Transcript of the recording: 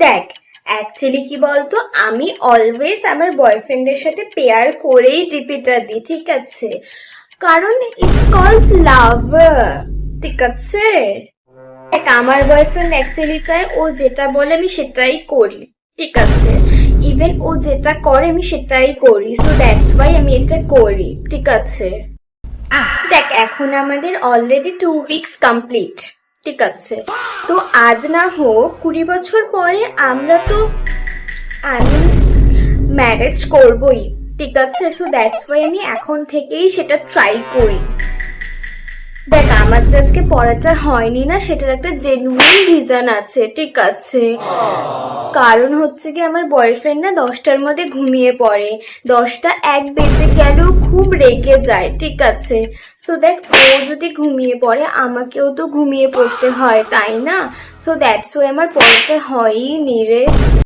দেখ, অ্যাকচুয়ালি কি বলতো, আমি অলওয়েজ আমার বয়ফ্রেন্ডের সাথে পেয়ার করেই ডিপিটা দিই, ঠিক আছে? কারণ ইটস কল্ড লাভ, ঠিক আছে? দেখ, আমার বয়ফ্রেন্ড অ্যাকচুয়ালি চায় ও যেটা বলে আমি সেটাই করি, ঠিক আছে? ইভেন ও যেটা করে আমি সেটাই করি, সো দ্যাটস ওয়াই আমি এটা করি, ঠিক আছে? দেখ, এখন আমাদের অলরেডি 2 উইকস কমপ্লিট, ঠিক আছে? তো আজ না হোক 20 বছর পরে আমরা তো আমি ম্যারেজ করবই, ঠিক আছে? সো দ্যাটস ওয়াই আমি এখন থেকেই সেটা ট্রাই করি। দেখ, আমার যে আজকে পড়াটা হয়নি না, সেটার একটা জেনুইন রিজন আছে, ঠিক আছে? কারণ হচ্ছে কি, আমার বয়ফ্রেন্ড না 10টার মধ্যে ঘুমিয়ে পড়ে, 10টা 1 বেজে গেলেও খুব রেগে যায়, ঠিক আছে? সো দেখ, ও যদি ঘুমিয়ে পড়ে আমাকেও তো ঘুমিয়ে পড়তে হয়, তাই না? সো দ্যাটস ওয়াই আমার পড়াটা হয়ই নি রে।